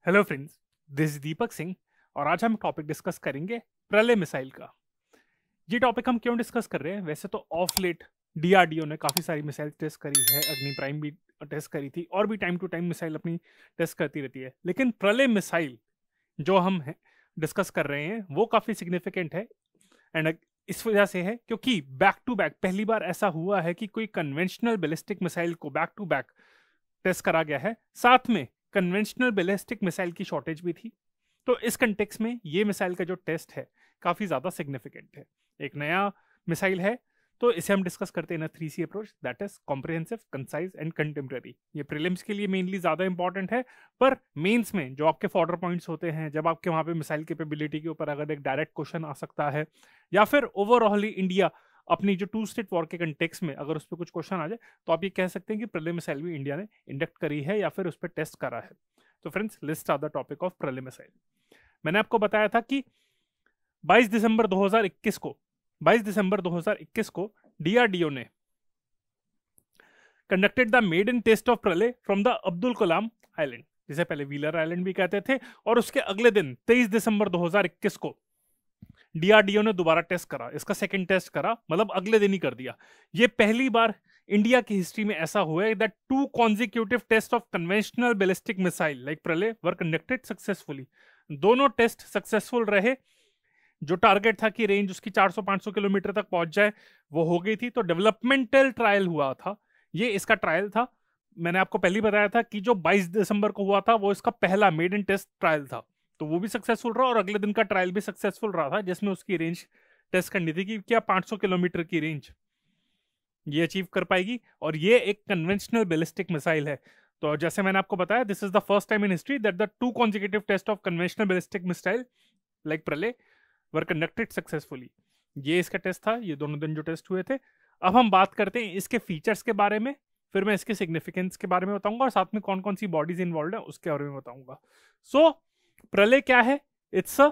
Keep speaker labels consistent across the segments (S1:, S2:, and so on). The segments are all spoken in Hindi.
S1: Hello friends, this is Deepak Singh और आज हम टॉपिक डिस्कस करेंगे प्रलय मिसाइल का। ये टॉपिक हम क्यों डिस्कस कर रहे हैं? वैसे तो ऑफ लेट डीआरडीओ ने काफ़ी सारी मिसाइल टेस्ट करी है, अग्नि प्राइम भी टेस्ट करी थी और भी टाइम टू टाइम मिसाइल अपनी टेस्ट करती रहती है। लेकिन प्रलय मिसाइल जो हम डिस्कस कर रहे हैं वो काफ़ी सिग्निफिकेंट है। एंड इस वजह से है क्योंकि बैक टू बैक पहली बार ऐसा हुआ है कि कोई कन्वेंशनल बैलिस्टिक मिसाइल को बैक टू बैक टेस्ट करा गया है, साथ में कन्वेंशनल बैलिस्टिक मिसाइल की शॉर्टेज भी थी। तो इस कंटेक्स में ये मिसाइल का जो टेस्ट है काफ़ी ज़्यादा सिग्निफिकेंट है। एक नया मिसाइल है तो इसे हम डिस्कस करते हैं ना 3C approach, that is comprehensive, concise and contemporary. ये प्रीलिम्स के लिए मेनली ज़्यादा इंपॉर्टेंट है, पर मेंस में जो आपके फॉर्डर पॉइंट्स होते हैं, जब आपके वहाँ पे मिसाइल कैपेबिलिटी के ऊपर अगर एक डायरेक्ट क्वेश्चन आ सकता है, या फिर ओवरऑल इंडिया अपनी जो टू स्टेट वॉर के कंटेक्स में अगर उस पर कुछ क्वेश्चन आ जाए तो आप ये कह सकते हैं कि प्रलय मिसाइल भी इंडिया ने इंडक्ट करी है या फिर उस पर टेस्ट करा है। तो friends, list are the topic of Pralay missile. मैंने आपको बताया था कि 22 दिसंबर 2021 को डीआरडीओ ने conducted the maiden test of Pralay from the Abdul Kalam island, जिसे पहले व्हीलर आइलैंड भी कहते थे, और उसके अगले दिन 23 दिसंबर 2021 को डीआरडीओ ने दोबारा टेस्ट करा। इसका सेकंड टेस्ट करा, मतलब अगले दिन ही कर दिया। ये पहली बार इंडिया की हिस्ट्री में ऐसा हुआ है that 2 consecutive test of conventional ballistic missile like Pralay were conducted successfully. दोनों टेस्ट सक्सेसफुल रहे। जो टारगेट था कि रेंज उसकी 400-500 किलोमीटर तक पहुंच जाए वो हो गई थी। तो डेवलपमेंटल ट्रायल हुआ था, ये इसका ट्रायल था। मैंने आपको पहले ही बताया था कि जो 22 दिसंबर को हुआ था वो इसका पहला मेडन टेस्ट ट्रायल था, तो वो भी सक्सेसफुल रहा और अगले दिन का ट्रायल भी सक्सेसफुल रहा था, जिसमें उसकी रेंज टेस्ट करनी थी कि क्या 500 किलोमीटर की रेंज ये अचीव कर पाएगी। और ये एक कन्वेंशनल बैलिस्टिक मिसाइल है। तो जैसे मैंने आपको बताया, this is the first time in history that the 2 consecutive test of conventional ballistic missile like Pralay were conducted successfully. ये इसका टेस्ट था, ये दोनों दिन जो टेस्ट हुए थे। अब हम बात करते हैं इसके फीचर्स के बारे में, फिर मैं इसके सिग्निफिकेंस के बारे में बताऊंगा और साथ में कौन कौन सी बॉडीज इन्वॉल्व है उसके बारे में बताऊंगा। सो प्रलय क्या है? इट्स अ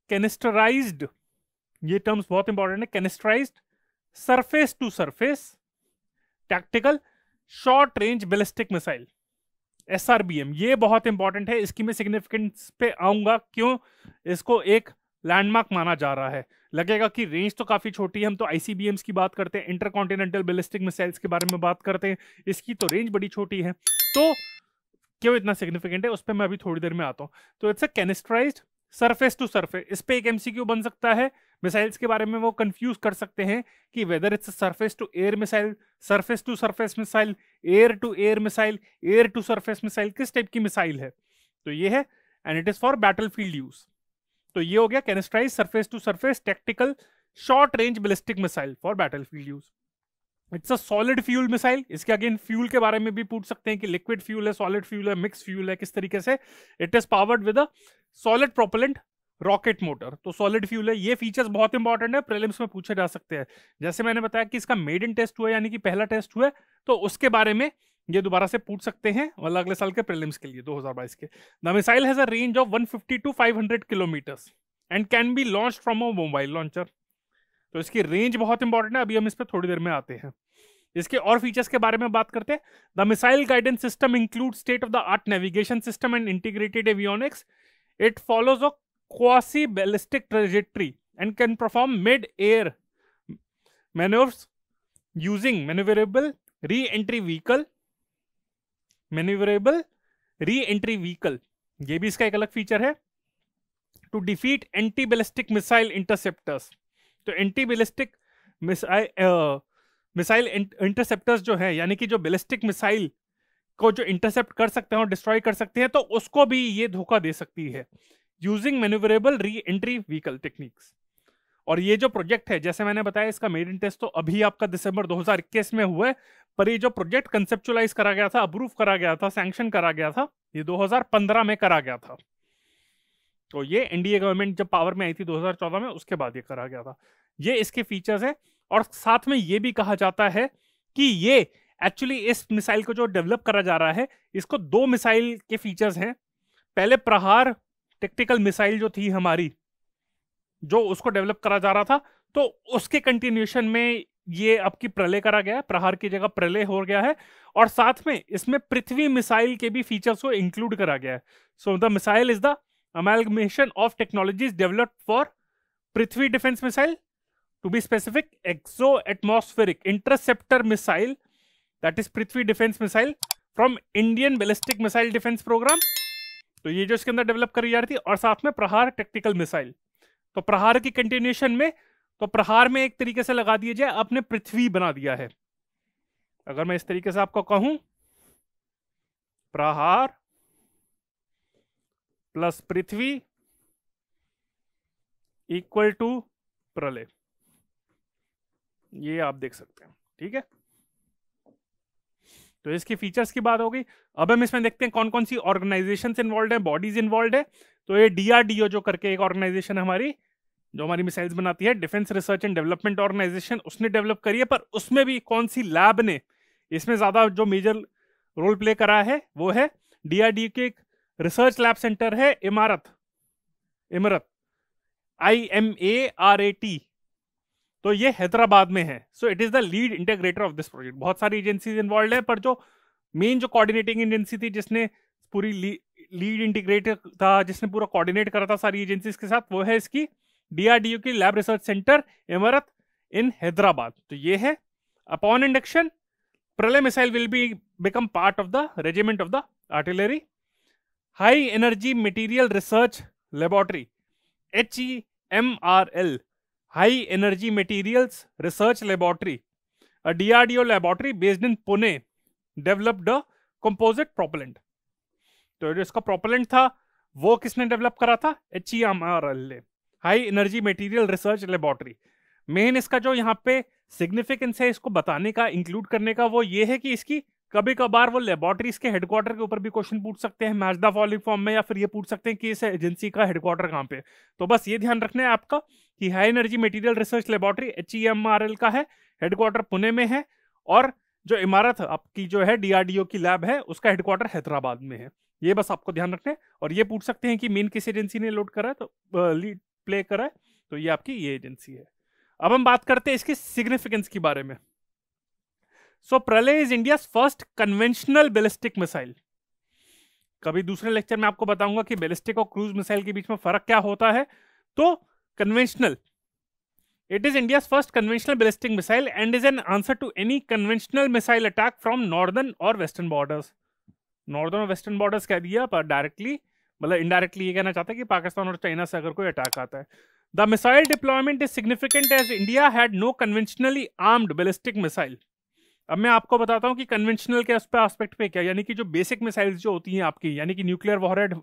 S1: कैनिस्टराइज्ड, ये टर्म्स बहुत इंपॉर्टेंट है, canisterised surface to surface tactical short range ballistic missile, SRBM. ये बहुत इंपॉर्टेंट है, इसकी मैं सिग्निफिकेंस पे आऊंगा क्यों इसको एक लैंडमार्क माना जा रहा है। लगेगा कि रेंज तो काफी छोटी है, हम तो आईसीबीएम्स की बात करते हैं, इंटरकॉन्टिनेंटल बैलिस्टिक मिसाइल्स के बारे में बात करते हैं, इसकी तो रेंज बड़ी छोटी है, तो क्यों इतना सिग्निफिकेंट है उस पर मैं अभी थोड़ी देर में आता हूं। तो it's a canisterised surface to surface. इस पे एक एमसीक्यू बन सकता है, मिसाइल्स के बारे में वो कंफ्यूज कर सकते हैं कि whether it's surface to air missile, surface to surface missile, air to air missile, air to surface missile, किस टाइप की मिसाइल है। तो ये है, and it is for battlefield use. तो ये हो गया canisterise surface to surface tactical short range ballistic missile for battlefield use. It's a solid fuel missile. इसके अगेन फ्यूल के बारे में भी पूछ सकते हैं कि लिक्विड फ्यूल है, सॉलिड फ्यूल है, मिक्स फ्यूल है, किस तरीके से। It is powered with a solid propellant rocket motor, तो सॉलिड फ्यूल है। ये फीचर्स बहुत इंपॉर्टेंट है, प्रीलिम्स में पूछे जा सकते हैं। जैसे मैंने बताया कि इसका मेडन टेस्ट हुआ, यानी कि पहला टेस्ट हुआ, तो उसके बारे में ये दोबारा से पूछ सकते हैं, मतलब अगले साल के प्रीलिम्स के लिए 2022 के। The missile has a range of 150 to 500 kilometres and can be launched from a mobile launcher. तो इसकी रेंज बहुत इंपॉर्टेंट है, अभी हम इस पर थोड़ी देर में आते हैं। इसके और फीचर्स के बारे में बात करते हैं। The missile guidance system include state of the art navigation system and integrated avionics. It follows a quasi ballistic trajectory and can perform mid air manoeuvres using manoeuvrable re entry vehicle. ये भी इसका एक अलग फीचर है। To defeat anti ballistic missile interceptors. तो एंटी बैलिस्टिक मिसाइल इंटरसेप्टर्स जो है, यानी कि जो बैलिस्टिक मिसाइल को जो इंटरसेप्ट कर सकते हैं और डिस्ट्रॉय कर सकते हैं, तो उसको भी ये धोखा दे सकती है using manoeuvrable re entry vehicle techniques. और ये जो प्रोजेक्ट है, जैसे मैंने बताया, इसका मेडन टेस्ट तो अभी आपका दिसंबर 2021 में हुआ है, पर ये जो प्रोजेक्ट कंसेप्चुलाइज करा गया था, अप्रूव करा गया था, सैंक्शन करा गया था, ये 2015 में करा गया था। तो ये एनडीए गवर्नमेंट जब पावर में आई थी 2014 में, उसके बाद ये करा गया था। ये इसके फीचर्स है। और साथ में ये भी कहा जाता है कि ये एक्चुअली इस मिसाइल को जो डेवलप करा जा रहा है, इसको 2 मिसाइल के फीचर्स हैं। पहले प्रहार टेक्टिकल मिसाइल जो थी हमारी, जो उसको डेवलप करा जा रहा था, तो उसके कंटिन्यूएशन में ये आपकी प्रलय करा गया है, प्रहार की जगह प्रलय हो गया है, और साथ में इसमें पृथ्वी मिसाइल के भी फीचर्स को इंक्लूड करा गया है। So the missile is the amalgamation of technologies developed for Prithvi defence missile, to be specific exo atmospheric interceptor missile, that is Prithvi defence missile from Indian ballistic missile defence programme. तो ये जो इसके अंदर डेवलप करी जा रही थी, और साथ में प्रहार टेक्टिकल मिसाइल। तो प्रहार की कंटिन्यूएशन में, तो प्रहार में एक तरीके से लगा दिया जाए आपने पृथ्वी बना दिया है। अगर मैं इस तरीके से आपको कहूं, प्रहार प्लस पृथ्वी इक्वल टू प्रलय, ये आप देख सकते हैं, ठीक है। तो इसके फीचर्स की बात हो गई। अब हम इसमें देखते हैं कौन कौन सी ऑर्गेनाइजेशंस इन्वॉल्व है, बॉडीज इन्वॉल्व है। तो ये डीआरडीओ जो करके एक ऑर्गेनाइजेशन है हमारी, जो हमारी मिसाइल्स बनाती है, defence research and development organisation, उसने डेवलप करी है। पर उसमें भी कौन सी लैब ने इसमें ज्यादा जो मेजर रोल प्ले करा है वो है डीआरडीओ के एक रिसर्च लैब सेंटर है इमारत, IMARAT। तो ये हैदराबाद में है। So it is the lead integrator of this project. बहुत सारी एजेंसीज इन्वॉल्व है, पर जो मेन जो कोऑर्डिनेटिंग एजेंसी थी, जिसने पूरी लीड इंटीग्रेटर था, जिसने पूरा कोऑर्डिनेट करा था सारी एजेंसीज के साथ, वो है इसकी डीआरडीओ की लैब रिसर्च सेंटर इमारत इन हैदराबाद। तो ये है, अपॉन इंडक्शन प्रलय missile will be become part of the regiment of the artillery. High energy material research laboratory, HEMRL, High Energy Materials Research Laboratory, a DRDO laboratory based in Pune, developed a composite propellant। तो जो इसका प्रोपेलेंट था वो किसने डेवलप करा था? HEMRL ने, high energy material research laboratory. Main इसका जो यहाँ पे सिग्निफिकेंस है इसको बताने का, इंक्लूड करने का, वो ये है कि इसकी कभी कभार वो लेबोरेटरीज के हेडक्वार्टर के ऊपर भी क्वेश्चन पूछ सकते हैं मैच द फॉलोइंग फॉर्म में, या फिर ये पूछ सकते हैं कि इस एजेंसी का हेडक्वार्टर कहाँ पे। तो बस ये ध्यान रखना है आपका कि high energy material research laboratory HEMRL का है, हेडक्वार्टर पुणे में है, और जो इमारत आपकी जो है डीआरडीओ की लैब है उसका हेडक्वार्टर हैदराबाद में है। ये बस आपको ध्यान रखना है। और ये पूछ सकते हैं कि मेन किस एजेंसी ने लोड करा है, तो लीड प्ले करा है, तो ये आपकी ये एजेंसी है। अब हम बात करते हैं इसकी सिग्निफिकेंस के बारे में। सो प्रलय is India first conventional ballistic missile. कभी दूसरे लेक्चर में आपको बताऊंगा कि बैलिस्टिक और क्रूज मिसाइल के बीच में फर्क क्या होता है। तो conventional, it is India first conventional ballistic missile and is an answer to any conventional missile attack from northern और वेस्टर्न बॉर्डर्स। नॉर्दर्न और वेस्टर्न बॉर्डर्स कह दिया, पर डायरेक्टली मतलब इनडायरेक्टली ये कहना चाहता है कि पाकिस्तान और चाइना से अगर कोई अटैक आता है। The missile deployment is significant as India had no conventionally armed ballistic missile. अब मैं आपको बताता हूं कि कन्वेंशनल के उस पे एस्पेक्ट पे क्या, यानी कि जो बेसिक मिसाइल्स जो होती हैं आपकी, यानी कि न्यूक्लियर वॉरहेड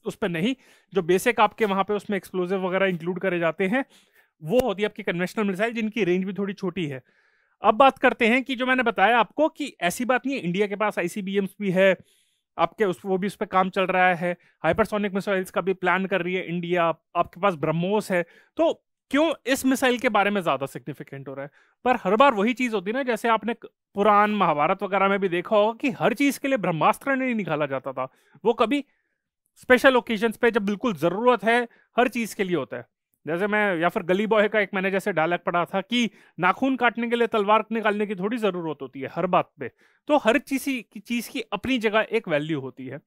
S1: उस पर नहीं, जो बेसिक आपके वहां पे उसमें एक्सप्लोजिव वगैरह इंक्लूड करे जाते हैं, वो होती है आपकी कन्वेंशनल मिसाइल, जिनकी रेंज भी थोड़ी छोटी है। अब बात करते हैं कि जो मैंने बताया आपको कि ऐसी बात नहीं है, इंडिया के पास ICBMs भी है आपके, वो भी उस पर काम चल रहा है, हाइपरसोनिक मिसाइल्स का भी प्लान कर रही है इंडिया, आपके पास ब्रह्मोस है। तो क्यों इस मिसाइल के बारे में ज्यादा सिग्निफिकेंट हो रहा है? पर हर बार वही चीज होती है ना, जैसे आपने पुराण महाभारत वगैरह में भी देखा होगा कि हर चीज के लिए ब्रह्मास्त्र नहीं निकाला जाता था, वो कभी स्पेशल ओकेजन्स पे जब बिल्कुल जरूरत है हर चीज के लिए होता है। जैसे मैं, या फिर गली बॉय का एक मैंने जैसे डायलॉग पढ़ा था कि नाखून काटने के लिए तलवार निकालने की थोड़ी जरूरत होती है हर बात पे। तो हर चीज की अपनी जगह एक वैल्यू होती है।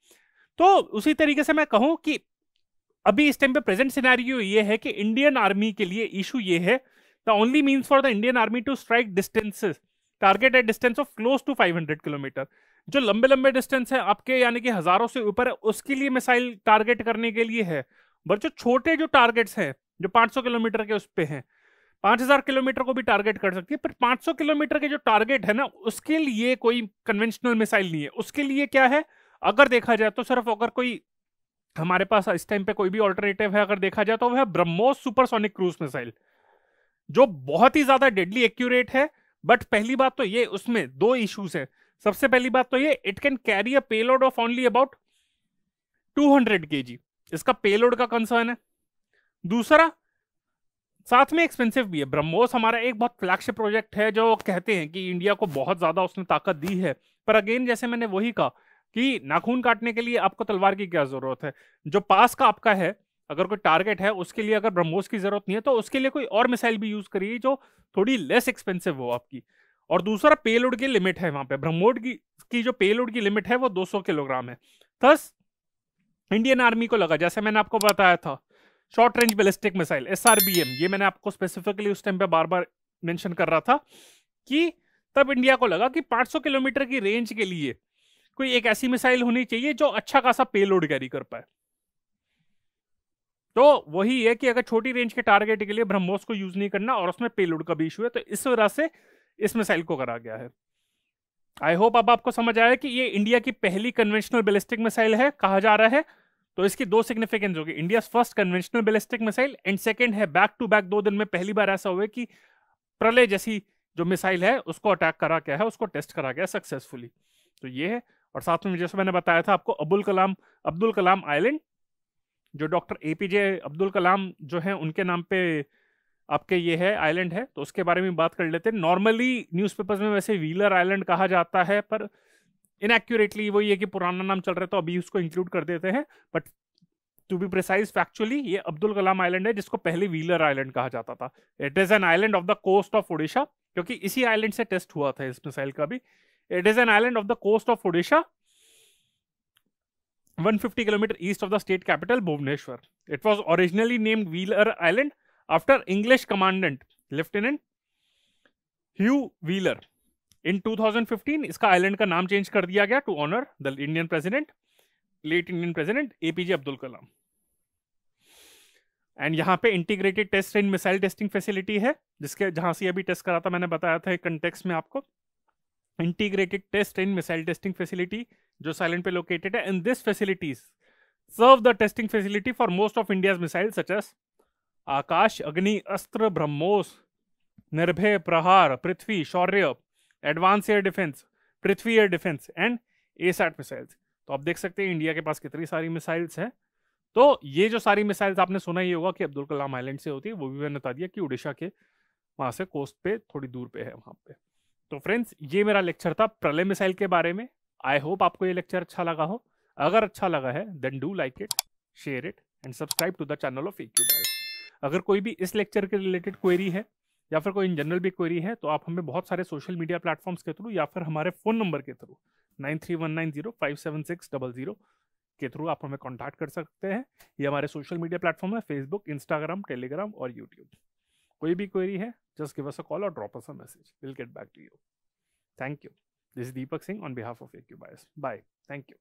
S1: तो उसी तरीके से मैं कहूं कि अभी इस टाइम पे प्रेजेंट सिनेरियो ये है कि इंडियन आर्मी के लिए इशू ये है, the only means for the Indian army to strike distances target at distance of close to 500 kilometre. जो लंबे लंबे डिस्टेंस है आपके, यानी कि हजारों से ऊपर है, उसके लिए मिसाइल टारगेट करने के लिए है। बट जो छोटे जो टारगेट्स हैं, जो 500 किलोमीटर के उस पे हैं, 5000 किलोमीटर को भी टारगेट कर सकती है, पर 500 किलोमीटर के जो टारगेट है ना, उसके लिए कोई कन्वेंशनल मिसाइल नहीं है। उसके लिए क्या है, अगर देखा जाए तो सिर्फ अगर कोई हमारे पास इस टाइम पे कोई भी ऑल्टरनेटिव है अगर देखा जाए तो वह है ब्रह्मोस सुपरसोनिक क्रूज मिसाइल, जो बहुत ही ज्यादा डेडली एक्यूरेट है। बट पहली बात तो ये, उसमें दो इश्यूज है। सबसे पहली बात तो ये, it can carry a payload of only about 200 kg, इसका पेलोड का कंसर्न है। दूसरा, साथ में एक्सपेंसिव भी है। ब्रह्मोस हमारा एक बहुत फ्लैगशिप प्रोजेक्ट है, जो कहते हैं कि इंडिया को बहुत ज्यादा उसने ताकत दी है। पर अगेन, जैसे मैंने वही कहा कि नाखून काटने के लिए आपको तलवार की क्या जरूरत है। जो पास का आपका है, अगर कोई टारगेट है उसके लिए अगर ब्रह्मोस की जरूरत नहीं है तो उसके लिए कोई और मिसाइल भी यूज करिए जो थोड़ी लेस एक्सपेंसिव हो आपकी। और दूसरा, पेलोड की लिमिट है वहां पे, ब्रह्मोस की जो पेलोड की लिमिट है वो 200 किलोग्राम है। थस इंडियन आर्मी को लगा, जैसे मैंने आपको बताया था, short range ballistic missile SRBM, ये मैंने आपको स्पेसिफिकली उस टाइम पे बार बार मेंशन कर रहा था कि तब इंडिया को लगा कि 500 किलोमीटर की रेंज के लिए कोई एक ऐसी मिसाइल होनी चाहिए जो अच्छा खासा पेलोड कैरी कर पाए। तो वही है कि अगर छोटी रेंज के टारगेट के लिए ब्रह्मोस को यूज नहीं करना और उसमें पेलोड का भी इशू है, तो इस वजह से इस मिसाइल को करा गया है। आई होप अब आपको समझ आया कि ये इंडिया की पहली कन्वेंशनल बैलिस्टिक मिसाइल है कहा जा रहा है। तो इसकी दो सिग्निफिकेंस होगी, India first conventional ballistic missile, and second है बैक टू बैक 2 दिन में पहली बार ऐसा हुआ कि प्रलय जैसी जो मिसाइल है उसको अटैक करा गया है, उसको टेस्ट करा गया सक्सेसफुली। तो ये है। और साथ में जैसे मैंने बताया था आपको, अब्दुल कलाम आइलैंड, जो डॉक्टर APJ अब्दुल कलाम जो है उनके नाम पे आपके ये है आइलैंड है, तो उसके बारे में बात कर लेते हैं। नॉर्मली न्यूज़पेपर्स में वैसे व्हीलर आइलैंड कहा जाता है, पर इनएक्यूरेटली वो ये कि पुराना नाम चल रहा है तो अभी उसको इंक्लूड कर देते हैं। But to be precise, factually ये अब्दुल कलाम आइलैंड है, जिसको पहले व्हीलर आइलैंड कहा जाता था। It is an island off the coast of Odisha, क्योंकि इसी आइलैंड से टेस्ट हुआ था इस मिसाइल का भी। It is an island off the coast of Odisha, 150 kilometre east of the state capital Bhubaneswar. It was originally named Wheeler island after English commandant lieutenant Hugh Wheeler. In 2015 इसका आइलैंड का नाम चेंज कर दिया गया to honour the late Indian president APJ Abdul Kalam. And यहाँ पे integrated test range missile testing facility है, जिसके जहां से अभी टेस्ट करा था, मैंने बताया था एक कंटेक्स्ट में आपको। Integrated test range missile testing facility जो साइलेंट पे लोकेटेड है, in this facilities serve the testing facility for most of India's missile such as Akash, Agni, Astra, BrahMos, Nirbhay, Prahaar, Prithvi, Shaurya, advance air defence, Prithvi air defence and ASAT missiles. तो आप देख सकते हैं इंडिया के पास कितनी सारी मिसाइल्स हैं। तो ये जो सारी मिसाइल्स आपने सुना ही होगा कि अब्दुल कलाम आइलैंड से होती है, वो भी मैंने बता दिया कि उड़ीसा के वहां से कोस्ट पे थोड़ी दूर पे है वहां पे। तो फ्रेंड्स, ये मेरा लेक्चर था प्रलय मिसाइल के बारे में। आई होप आपको ये लेक्चर अच्छा लगा हो। अगर अच्छा लगा है then do like it, share it and subscribe to the channel of AQ Bios। अगर कोई भी इस लेक्चर के रिलेटेड क्वेरी है या फिर कोई इन जनरल भी क्वेरी है, तो आप हमें बहुत सारे सोशल मीडिया प्लेटफॉर्म्स के थ्रू या फिर हमारे फोन नंबर के थ्रू 9319057600 के थ्रू आप हमें कांटेक्ट कर सकते हैं। ये हमारे सोशल मीडिया प्लेटफॉर्म है, फेसबुक, इंस्टाग्राम, टेलीग्राम और यूट्यूब। कोई भी क्वेरी है, just give us a call और drop us a message, will get back to you. Thank you. This is Deepak Singh on behalf of AQ Bios। Bye. Thank you.